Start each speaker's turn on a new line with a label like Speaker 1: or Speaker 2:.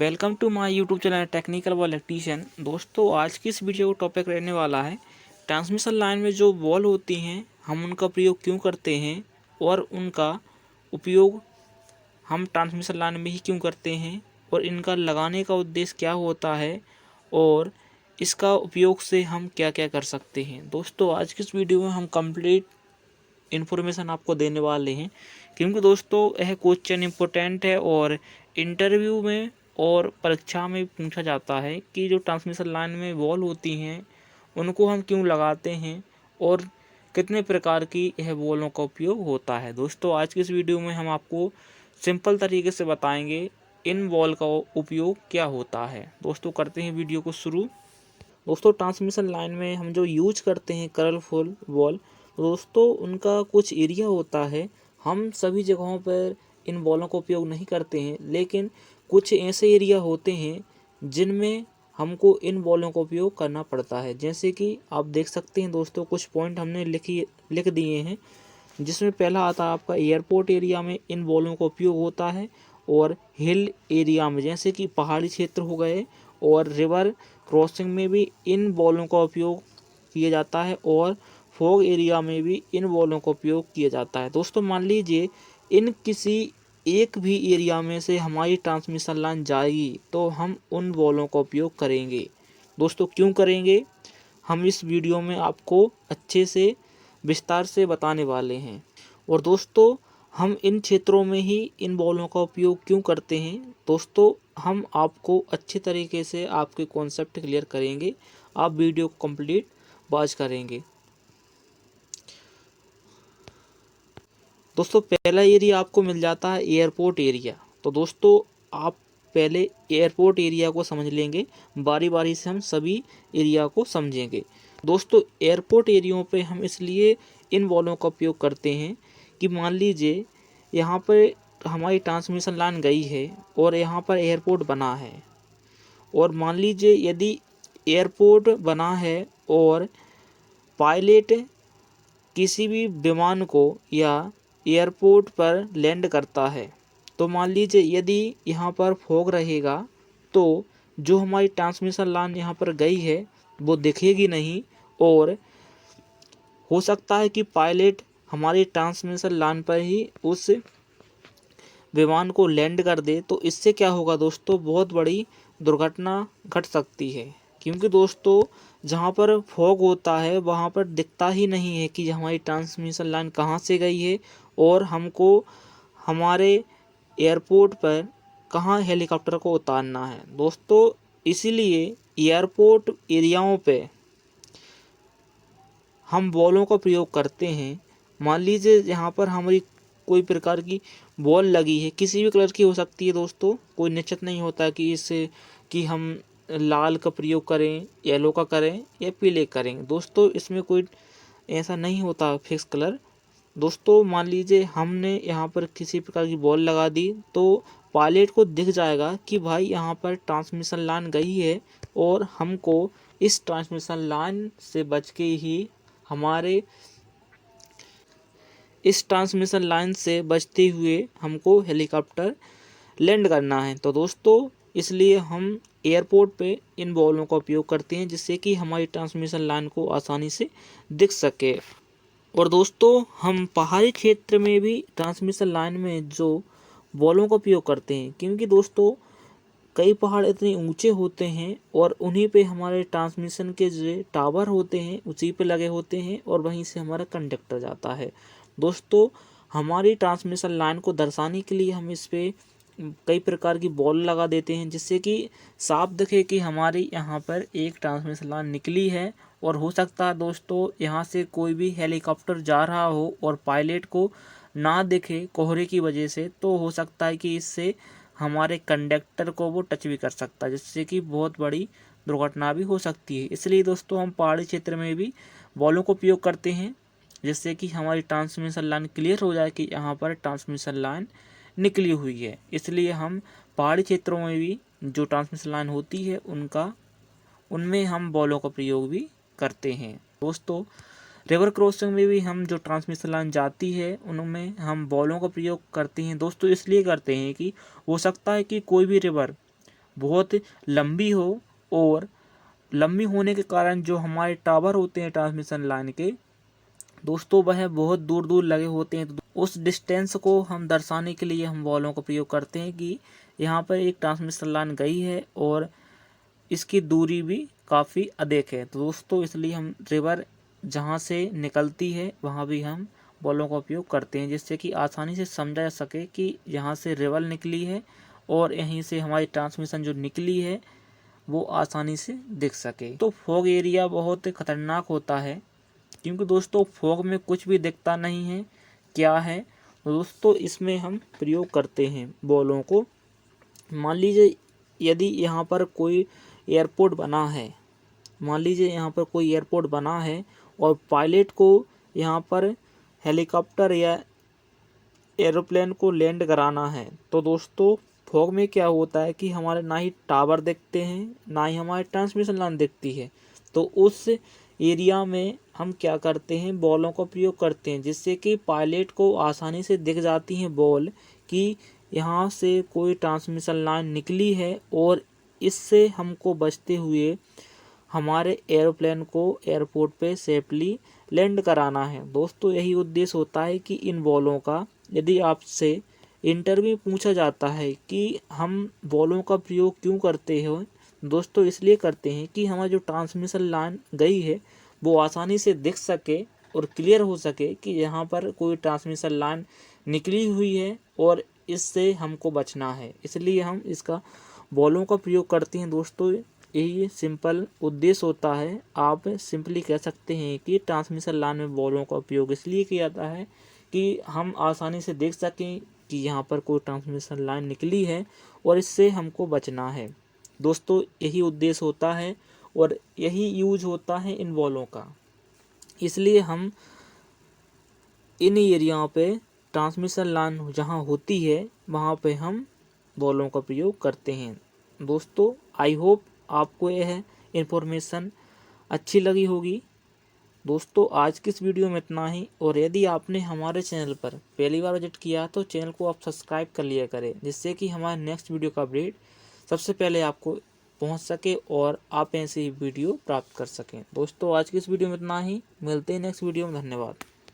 Speaker 1: Welcome to my YouTube channel technical ball electrician. दोस्तों, आज की इस वीडियो का टॉपिक रहने वाला है ट्रांसमिशन लाइन में जो बॉल होती हैं हम उनका प्रयोग क्यों करते हैं और उनका उपयोग हम ट्रांसमिशन लाइन में ही क्यों करते हैं और इनका लगाने का उद्देश्य क्या होता है और इसका उपयोग से हम क्या क्या कर सकते हैं। दोस्तों, आज की इस वीडियो में हम कंप्लीट इन्फॉर्मेशन आपको देने वाले हैं, क्योंकि दोस्तों यह क्वेश्चन इम्पोर्टेंट है और इंटरव्यू में और परीक्षा में पूछा जाता है कि जो ट्रांसमिशन लाइन में बॉल होती हैं उनको हम क्यों लगाते हैं और कितने प्रकार की यह बॉलों का उपयोग होता है। दोस्तों, आज की इस वीडियो में हम आपको सिंपल तरीके से बताएंगे इन बॉल का उपयोग क्या होता है। दोस्तों, करते हैं वीडियो को शुरू। दोस्तों, ट्रांसमिशन लाइन में हम जो यूज करते हैं कलरफुल बॉल, दोस्तों उनका कुछ एरिया होता है। हम सभी जगहों पर इन बॉलों का उपयोग नहीं करते हैं, लेकिन कुछ ऐसे एरिया होते हैं जिनमें हमको इन बॉलों का उपयोग करना पड़ता है। जैसे कि आप देख सकते हैं दोस्तों, कुछ पॉइंट हमने लिख दिए हैं, जिसमें पहला आता है आपका एयरपोर्ट एरिया में इन बॉलों का उपयोग होता है, और हिल एरिया में जैसे कि पहाड़ी क्षेत्र हो गए, और रिवर क्रॉसिंग में भी इन बॉलों का उपयोग किया जाता है, और फॉग एरिया में भी इन बॉलों का उपयोग किया जाता है। दोस्तों, मान लीजिए इन किसी एक भी एरिया में से हमारी ट्रांसमिशन लाइन जाएगी तो हम उन बॉलों का उपयोग करेंगे। दोस्तों, क्यों करेंगे हम इस वीडियो में आपको अच्छे से विस्तार से बताने वाले हैं। और दोस्तों, हम इन क्षेत्रों में ही इन बॉलों का उपयोग क्यों करते हैं, दोस्तों हम आपको अच्छे तरीके से आपके कॉन्सेप्ट क्लियर करेंगे। आप वीडियो को कंप्लीट वॉच करेंगे। दोस्तों, पहला एरिया आपको मिल जाता है एयरपोर्ट एरिया। तो दोस्तों, आप पहले एयरपोर्ट एरिया को समझ लेंगे, बारी बारी से हम सभी एरिया को समझेंगे। दोस्तों, एयरपोर्ट एरियो पे हम इसलिए इन बॉलों का उपयोग करते हैं कि मान लीजिए यहाँ पर हमारी ट्रांसमिशन लाइन गई है और यहाँ पर एयरपोर्ट बना है, और मान लीजिए यदि एयरपोर्ट बना है और पायलट किसी भी विमान को या एयरपोर्ट पर लैंड करता है, तो मान लीजिए यदि यहाँ पर फॉग रहेगा तो जो हमारी ट्रांसमिशन लाइन यहाँ पर गई है वो दिखेगी नहीं, और हो सकता है कि पायलट हमारी ट्रांसमिशन लाइन पर ही उस विमान को लैंड कर दे। तो इससे क्या होगा दोस्तों, बहुत बड़ी दुर्घटना घट सकती है, क्योंकि दोस्तों जहाँ पर फॉग होता है वहाँ पर दिखता ही नहीं है कि हमारी ट्रांसमिशन लाइन कहाँ से गई है और हमको हमारे एयरपोर्ट पर कहाँ हेलीकॉप्टर को उतारना है। दोस्तों, इसीलिए एयरपोर्ट एरियाओं पे हम बॉलों का प्रयोग करते हैं। मान लीजिए यहाँ पर हमारी कोई प्रकार की बॉल लगी है, किसी भी कलर की हो सकती है दोस्तों, कोई निश्चित नहीं होता कि इससे कि हम लाल का प्रयोग करें, येलो का करें या पीले करें। दोस्तों, इसमें कोई ऐसा नहीं होता फिक्स कलर। दोस्तों, मान लीजिए हमने यहाँ पर किसी प्रकार की बॉल लगा दी तो पायलट को दिख जाएगा कि भाई यहाँ पर ट्रांसमिशन लाइन गई है, और हमको इस ट्रांसमिशन लाइन से बच के ही हमारे इस ट्रांसमिशन लाइन से बचते हुए हमको हेलीकॉप्टर लैंड करना है। तो दोस्तों, इसलिए हम एयरपोर्ट पे इन बॉलों का उपयोग करते हैं, जिससे कि हमारी ट्रांसमिशन लाइन को आसानी से दिख सके। और दोस्तों, हम पहाड़ी क्षेत्र में भी ट्रांसमिशन लाइन में जो बॉलों का उपयोग करते हैं, क्योंकि दोस्तों कई पहाड़ इतने ऊंचे होते हैं और उन्हीं पे हमारे ट्रांसमिशन के जो टावर होते हैं उसी पे लगे होते हैं, और वहीं से हमारा कंडक्टर जाता है। दोस्तों, हमारी ट्रांसमिशन लाइन को दर्शाने के लिए हम इस पे कई प्रकार की बॉल लगा देते हैं, जिससे कि साफ दिखे कि हमारी यहाँ पर एक ट्रांसमिशन लाइन निकली है। और हो सकता है दोस्तों यहाँ से कोई भी हेलीकॉप्टर जा रहा हो और पायलट को ना दिखे कोहरे की वजह से, तो हो सकता है कि इससे हमारे कंडक्टर को वो टच भी कर सकता है, जिससे कि बहुत बड़ी दुर्घटना भी हो सकती है। इसलिए दोस्तों, हम पहाड़ी क्षेत्र में भी बॉलों का उपयोग करते हैं, जिससे कि हमारी ट्रांसमिशन लाइन क्लियर हो जाए कि यहाँ पर ट्रांसमिशन लाइन निकली हुई है। इसलिए हम पहाड़ी क्षेत्रों में भी जो ट्रांसमिशन लाइन होती है उनमें हम बॉलों का प्रयोग भी करते हैं। दोस्तों, रिवर क्रॉसिंग में भी हम जो ट्रांसमिशन लाइन जाती है उनमें हम बॉलों का प्रयोग करते हैं। दोस्तों, इसलिए करते हैं कि हो सकता है कि कोई भी रिवर बहुत लंबी हो, और लंबी होने के कारण जो हमारे टावर होते हैं ट्रांसमिशन लाइन के दोस्तों वह बहुत दूर दूर लगे होते हैं। तो उस डिस्टेंस को हम दर्शाने के लिए हम बॉलों का प्रयोग करते हैं कि यहाँ पर एक ट्रांसमिशन लाइन गई है और इसकी दूरी भी काफ़ी अधिक है। तो दोस्तों इसलिए हम रिवर जहाँ से निकलती है वहाँ भी हम बॉलों का उपयोग करते हैं, जिससे कि आसानी से समझा जा सके कि यहाँ से रिवर निकली है और यहीं से हमारी ट्रांसमिशन जो निकली है वो आसानी से दिख सके। तो फॉग एरिया बहुत खतरनाक होता है, क्योंकि दोस्तों फॉग में कुछ भी दिखता नहीं है क्या है। तो दोस्तों इसमें हम प्रयोग करते हैं बॉलों को। मान लीजिए यदि यहाँ पर कोई एयरपोर्ट बना है, मान लीजिए यहाँ पर कोई एयरपोर्ट बना है और पायलट को यहाँ पर हेलीकॉप्टर या एरोप्लेन को लैंड कराना है, तो दोस्तों फॉग में क्या होता है कि हमारे ना ही टावर दिखते हैं ना ही हमारी ट्रांसमिशन लाइन दिखती है। तो उस एरिया में हम क्या करते हैं, बॉलों का प्रयोग करते हैं, जिससे कि पायलट को आसानी से दिख जाती हैं बॉल कि यहाँ से कोई ट्रांसमिशन लाइन निकली है और इससे हमको बचते हुए हमारे एरोप्लेन को एयरपोर्ट पे सेफली लैंड कराना है। दोस्तों यही उद्देश्य होता है कि इन बॉलों का, यदि आपसे इंटरव्यू पूछा जाता है कि हम बॉलों का प्रयोग क्यों करते हो, दोस्तों इसलिए करते हैं कि हमारी जो ट्रांसमिशन लाइन गई है वो आसानी से दिख सके और क्लियर हो सके कि यहाँ पर कोई ट्रांसमिशन लाइन निकली हुई है और इससे हमको बचना है, इसलिए हम इसका बॉलों का प्रयोग करते हैं। दोस्तों यही सिंपल उद्देश्य होता है। आप सिंपली कह सकते हैं कि ट्रांसमिशन लाइन में बॉलों का उपयोग इसलिए किया जाता है कि हम आसानी से देख सकें कि यहाँ पर कोई ट्रांसमिशन लाइन निकली है और इससे हमको बचना है। दोस्तों यही उद्देश्य होता है और यही यूज होता है इन बॉलों का, इसलिए हम इन एरियाओं पे ट्रांसमिशन लाइन जहाँ होती है वहाँ पे हम बॉलों का प्रयोग करते हैं। दोस्तों आई होप आपको यह इन्फॉर्मेशन अच्छी लगी होगी। दोस्तों आज की इस वीडियो में इतना ही, और यदि आपने हमारे चैनल पर पहली बार विजिट किया तो चैनल को आप सब्सक्राइब कर लिया करें, जिससे कि हमारे नेक्स्ट वीडियो का अपडेट सबसे पहले आपको पहुंच सके और आप ऐसे ही वीडियो प्राप्त कर सकें। दोस्तों आज की इस वीडियो में इतना ही, मिलते हैं नेक्स्ट वीडियो में। धन्यवाद।